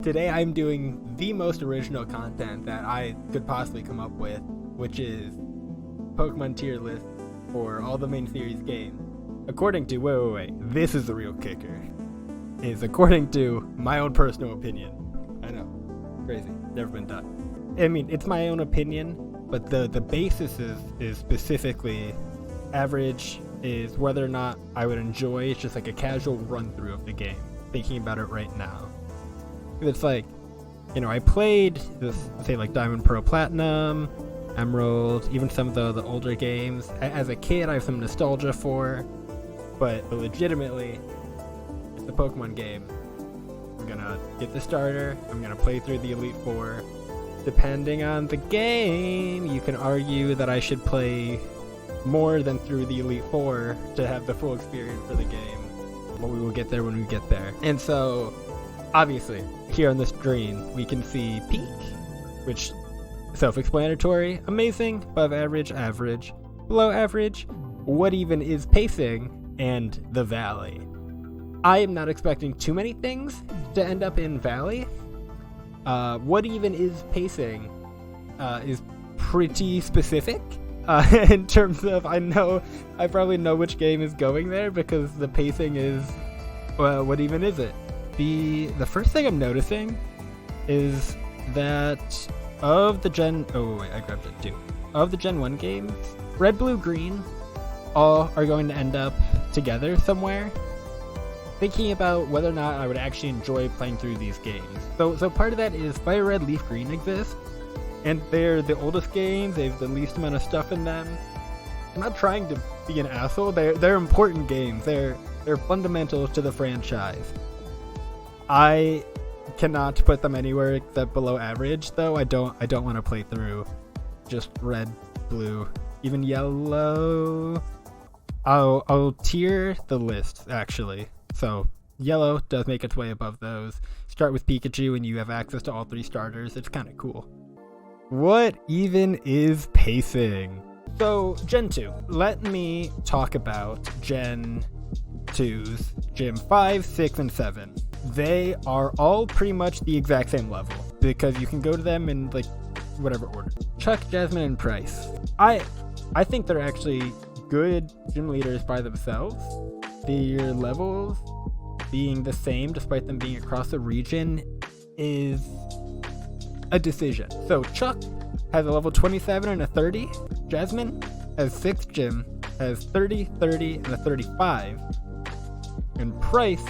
Today I'm doing the most original content that I could possibly come up with, which is Pokemon tier list for all the main series games. According to, wait, this is the real kicker, is according to my own personal opinion. I know, crazy, never been done. I mean, it's my own opinion, but the basis is specifically average, is whether or not I would enjoy. It's just like a casual run through of the game, thinking about it right now. It's like, I played this, say, like Diamond, Pearl, Platinum, Emerald, even some of the older games. As a kid, I have some nostalgia for, but legitimately, it's a Pokemon game. I'm gonna get the starter, I'm gonna play through the Elite Four. Depending on the game, you can argue that I should play more than through the Elite Four to have the full experience for the game. But we will get there when we get there. And so, obviously, here on the screen, we can see Peak, which, self-explanatory, amazing, above average, average, below average, what even is pacing, and the Valley. I am not expecting too many things to end up in Valley. What even is pacing is pretty specific in terms of, I probably know which game is going there because the pacing is, well, what even is it? The first thing I'm noticing is that of the Gen... Oh, wait, I grabbed it too. Of the Gen 1 games, Red, Blue, Green all are going to end up together somewhere. Thinking about whether or not I would actually enjoy playing through these games. So part of that is Fire Red, Leaf Green exist, and they're the oldest games, they have the least amount of stuff in them. I'm not trying to be an asshole, they're important games, they're fundamental to the franchise. I cannot put them anywhere except below average, though. I don't want to play through just red, blue, even yellow. I'll tier the list, actually. So yellow does make its way above those. Start with Pikachu and you have access to all three starters. It's kind of cool. What even is pacing? So Gen 2. Let me talk about Gen 2's Gym 5, 6, and 7. They are all pretty much the exact same level because you can go to them in like whatever order. Chuck, Jasmine, and Price. I think they're actually good gym leaders by themselves. Their levels being the same despite them being across the region is a decision. So Chuck has a level 27 and a 30. Jasmine has 6 gym, has 30, 30, and a 35. And Price,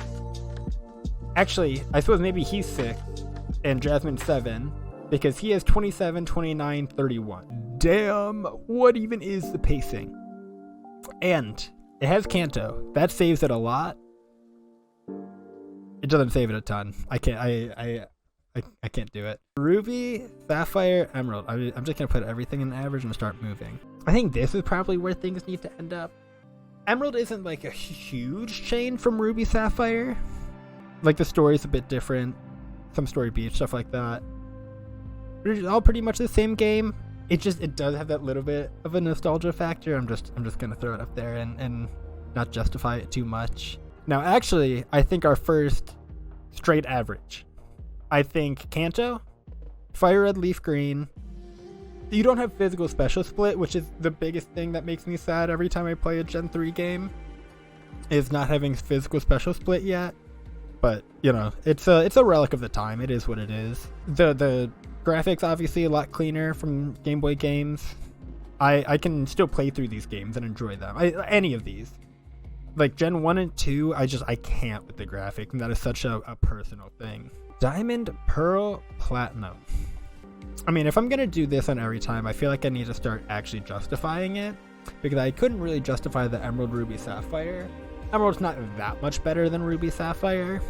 actually, I suppose maybe he's 6 and Jasmine 7 because he has 27, 29, 31. Damn, what even is the pacing? And it has Kanto. That saves it a lot. It doesn't save it a ton. I can't do it. Ruby, Sapphire, Emerald. I'm just gonna put everything in average and start moving. I think this is probably where things need to end up. Emerald isn't like a huge change from Ruby, Sapphire. Like the story's a bit different, some story beats, stuff like that. It's all pretty much the same game. It does have that little bit of a nostalgia factor. I'm just gonna throw it up there and not justify it too much. Now, actually, I think our first straight average. I think Kanto, Fire Red, Leaf Green. You don't have physical special split, which is the biggest thing that makes me sad every time I play a Gen 3 game, is not having physical special split yet. But, it's a relic of the time. It is what it is. The graphics, obviously, a lot cleaner from Game Boy games. I can still play through these games and enjoy them. Any of these. Like Gen 1 and 2, I can't with the graphics, and that is such a personal thing. Diamond, Pearl, Platinum. I mean, if I'm going to do this on every time, I feel like I need to start actually justifying it, because I couldn't really justify the Emerald, Ruby, Sapphire. Emerald's not that much better than Ruby, Sapphire.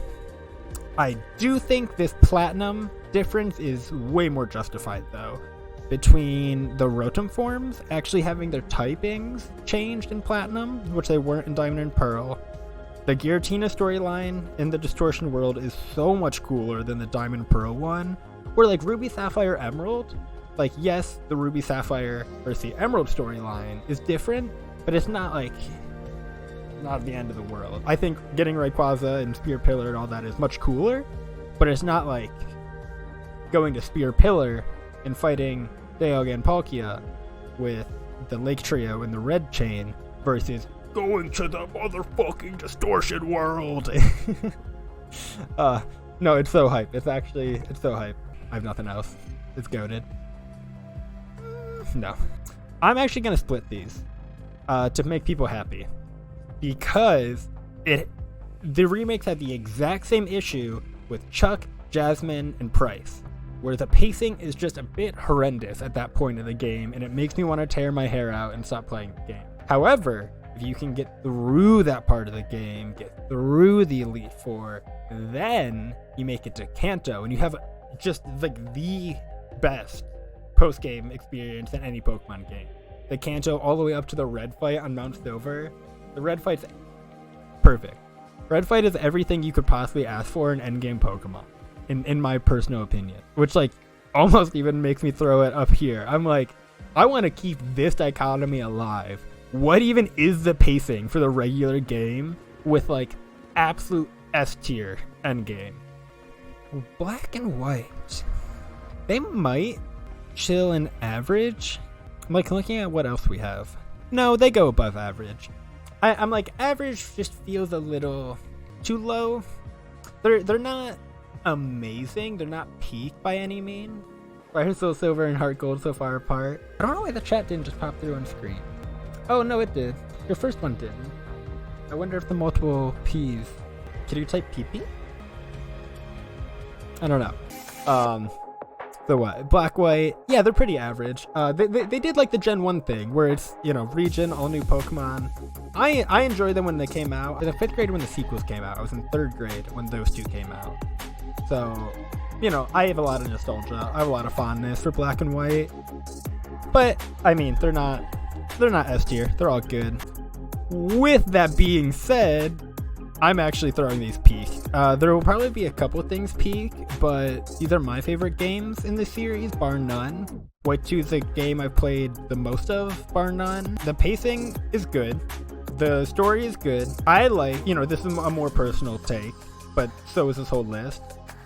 I do think this Platinum difference is way more justified, though, between the Rotom forms actually having their typings changed in Platinum, which they weren't in Diamond and Pearl. The Giratina storyline in the Distortion world is so much cooler than the Diamond and Pearl one, where like Ruby, Sapphire, Emerald, like yes, the Ruby, Sapphire versus the Emerald storyline is different, but it's not the end of the world. I think getting Rayquaza and Spear Pillar and all that is much cooler, but it's not like going to Spear Pillar and fighting Dialga and Palkia with the Lake Trio and the Red Chain versus going to the motherfucking Distortion World. No, it's so hype. It's so hype. I have nothing else. It's goated. No. I'm actually going to split these to make people happy, because the remakes had the exact same issue with Chuck, Jasmine, and Price, where the pacing is just a bit horrendous at that point in the game, and it makes me want to tear my hair out and stop playing the game. However, if you can get through that part of the game, get through the Elite Four, then you make it to Kanto, and you have just like the best post-game experience in any Pokemon game. The Kanto all the way up to the Red Fight on Mount Silver. The Red Fight's perfect. Red Fight is everything you could possibly ask for in endgame Pokemon, in my personal opinion, which like almost even makes me throw it up here. I'm like, I want to keep this dichotomy alive. What even is the pacing for the regular game with like absolute S tier endgame? Black and White, they might chill in average. I'm like looking at what else we have. No, they go above average. I'm like, average just feels a little too low. They're not amazing. They're not peak by any means. Why are Soul Silver and Heart Gold so far apart? I don't know why the chat didn't just pop through on screen. Oh no, it did. Your first one didn't. I wonder if the multiple P's. Can you type PP? I don't know. So what? Black, White, yeah, they're pretty average. They did like the Gen 1 thing where it's, you know, region, all new Pokemon. I enjoyed them when they came out. In the 5th grade when the sequels came out. I was in 3rd grade when those two came out. So, you know, I have a lot of nostalgia. I have a lot of fondness for Black and White. But, I mean, they're not S tier. They're all good. With that being said, I'm actually throwing these peak. There will probably be a couple things peak, but these are my favorite games in the series, bar none. White 2 is the game I've played the most of, bar none. The pacing is good. The story is good. I like, you know, this is a more personal take, but so is this whole list.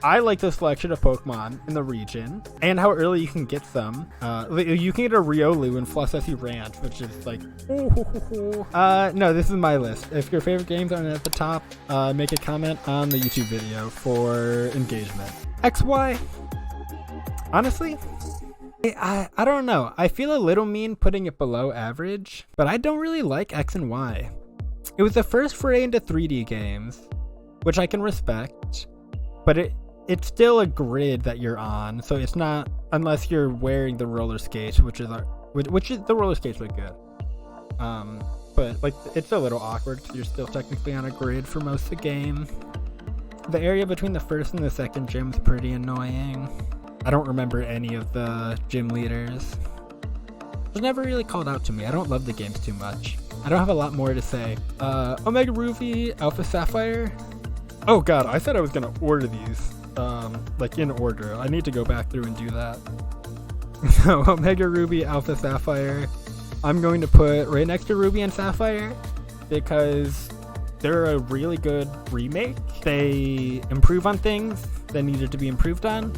I like the selection of Pokemon in the region and how early you can get some. You can get a Riolu in Flossie Ranch, which is like, no, this is my list. If your favorite games aren't at the top, make a comment on the YouTube video for engagement. XY, honestly, I don't know. I feel a little mean putting it below average, but I don't really like X and Y. It was the first foray into 3D games, which I can respect, but it's still a grid that you're on, so it's not unless you're wearing the roller skates, which is the roller skates look good. But like it's a little awkward because you're still technically on a grid for most of the game. The area between the first and the second gym's pretty annoying. I don't remember any of the gym leaders. It was never really called out to me. I don't love the games too much. I don't have a lot more to say. Omega Ruby, Alpha Sapphire. Oh god, I said I was gonna order these. Like in order. I need to go back through and do that. So Omega Ruby, Alpha Sapphire, I'm going to put right next to Ruby and Sapphire because they're a really good remake. They improve on things that needed to be improved on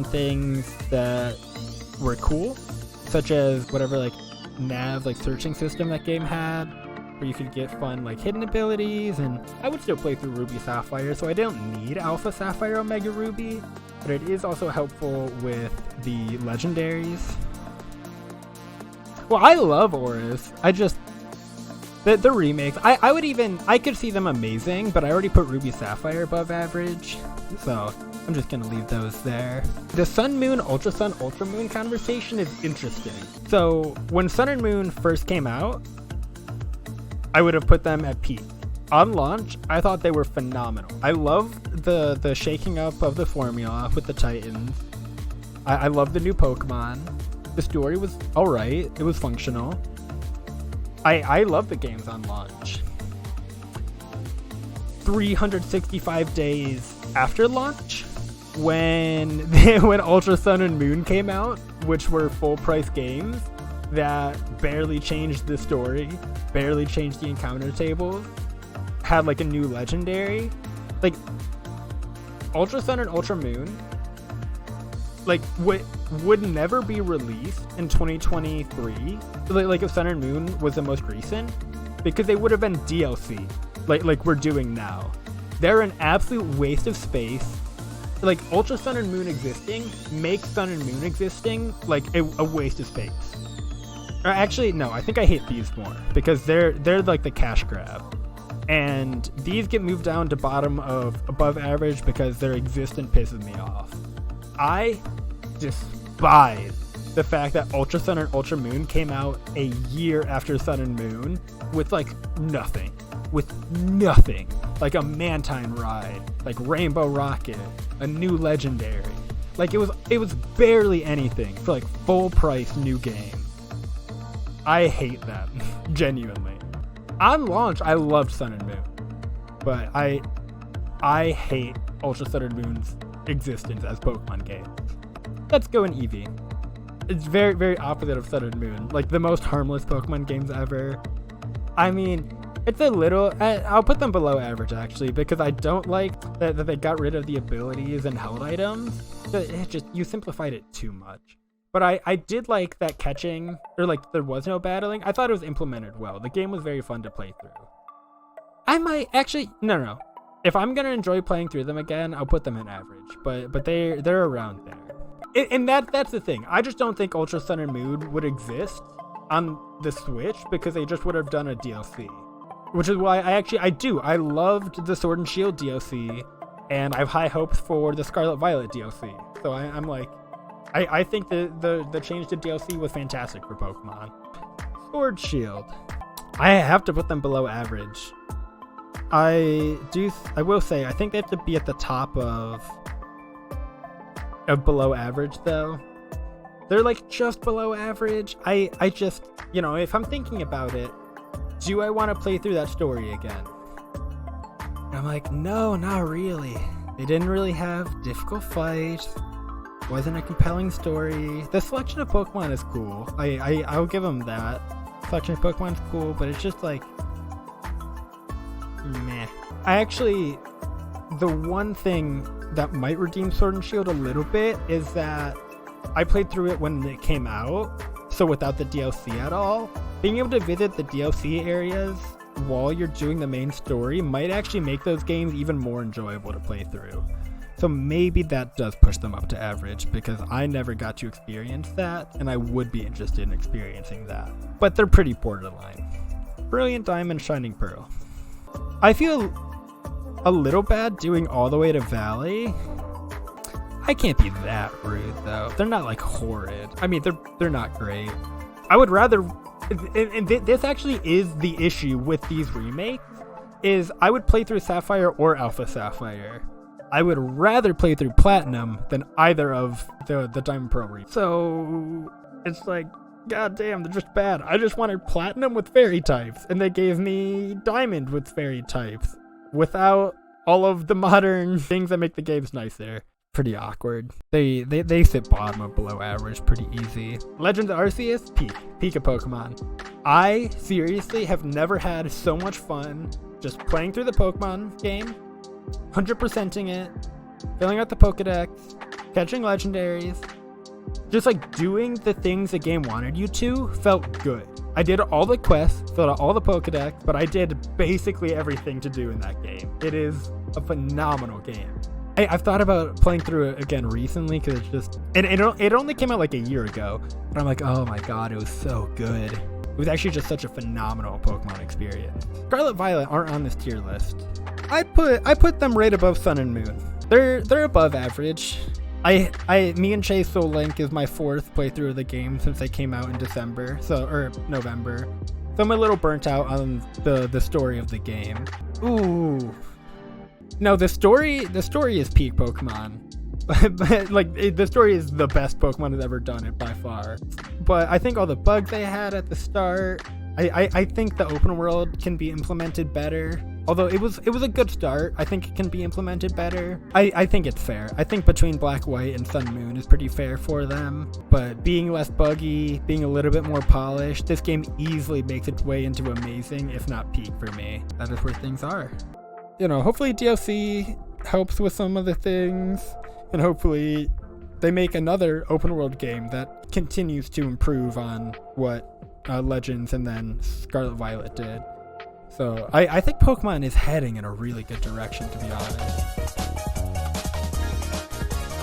things that were cool, such as whatever like nav like searching system that game had, where you could get fun like hidden abilities. And I would still play through Ruby Sapphire, so I don't need Alpha Sapphire Omega Ruby, but it is also helpful with the legendaries. Well, I love Oris. I just the remakes, I could see them amazing, but I already put Ruby Sapphire above average, so I'm just gonna leave those there. The Sun Moon, Ultra Sun, Ultra Moon conversation is interesting. So when Sun and Moon first came out, I would have put them at peak. On launch, I thought they were phenomenal. I loved the shaking up of the formula with the Titans. I loved the new Pokemon. The story was alright. It was functional. I love the games on launch. 365 days after launch, when Ultra Sun and Moon came out, which were full price games that barely changed the story, barely changed the encounter tables, had like a new legendary, like Ultra Sun and Ultra Moon, like, would never be released in 2023, like if Sun and Moon was the most recent, because they would have been DLC, like we're doing now. They're an absolute waste of space. Like, Ultra Sun and Moon existing makes Sun and Moon existing like a waste of space. Or actually, no, I think I hate these more, because they're like the cash grab. And these get moved down to bottom of above average because their existence pisses me off. I despise the fact that Ultra Sun and Ultra Moon came out a year after Sun and Moon with like nothing. Like a Mantine ride, like Rainbow Rocket, a new legendary. Like, it was barely anything for like full price new game. I hate them, genuinely. On launch, I loved Sun and Moon, but I hate Ultra Sun and Moon's existence as Pokemon games. Let's go in Eevee. It's very, very opposite of Sun and Moon, like the most harmless Pokemon games ever. I mean, it's a little, I'll put them below average actually, because I don't like that they got rid of the abilities and held items. It just, you simplified it too much. But I did like that catching, or like there was no battling. I thought it was implemented well. The game was very fun to play through. I might actually, no. If I'm gonna enjoy playing through them again, I'll put them in average. But they're around there. And that's the thing. I just don't think Ultra Sun and Moon would exist on the Switch because they just would have done a DLC. Which is why I loved the Sword and Shield DLC, and I have high hopes for the Scarlet Violet DLC. So I'm like, I think the change to DLC was fantastic for Pokemon. Sword Shield, I have to put them below average. I will say, I think they have to be at the top of below average though. They're like just below average. I just, if I'm thinking about it, do I want to play through that story again? And I'm like, no, not really. They didn't really have difficult fights. Wasn't a compelling story. The selection of Pokemon is cool. I'll give them that. Selection of Pokemon's cool, but it's just like, meh. The one thing that might redeem Sword and Shield a little bit is that I played through it when it came out, so without the DLC at all. Being able to visit the DLC areas while you're doing the main story might actually make those games even more enjoyable to play through. So maybe that does push them up to average, because I never got to experience that, and I would be interested in experiencing that. But they're pretty borderline. Brilliant Diamond, Shining Pearl. I feel a little bad doing all the way to Valley. I can't be that rude though. They're not like horrid. I mean, they're not great. I would rather, and this actually is the issue with these remakes, is I would play through Sapphire or Alpha Sapphire. I would rather play through Platinum than either of the Diamond Pearl remakes. So it's like, god damn, they're just bad. I just wanted Platinum with fairy types, and they gave me Diamond with fairy types without all of the modern things that make the games nicer. Pretty awkward. They sit bottom of below average pretty easy. Legends of Arceus, peak of Pokemon. I seriously have never had so much fun just playing through the Pokemon game, 100%ing it, filling out the Pokedex, catching legendaries, just like doing the things the game wanted you to felt good. I did all the quests, filled out all the Pokedex, but I did basically everything to do in that game. It is a phenomenal game. I've thought about playing through it again recently because it's just, it only came out like a year ago, but I'm like, oh my god, it was so good. It was actually just such a phenomenal Pokemon experience. Scarlet Violet aren't on this tier list. I put them right above Sun and Moon. They're above average. Me and Chase Soul Link is my fourth playthrough of the game since they came out in November. So I'm a little burnt out on the story of the game. Ooh. No, the story is peak Pokemon. But like, the story is the best Pokemon has ever done it by far. But I think all the bugs they had at the start, I think the open world can be implemented better. Although it was a good start, I think it can be implemented better. I think it's fair. I think between Black, White, and Sun, Moon is pretty fair for them. But being less buggy, being a little bit more polished, this game easily makes its way into amazing, if not peak for me. That is where things are. Hopefully DLC helps with some of the things, and hopefully they make another open world game that continues to improve on what Legends and then Scarlet Violet did. So I think Pokemon is heading in a really good direction, to be honest.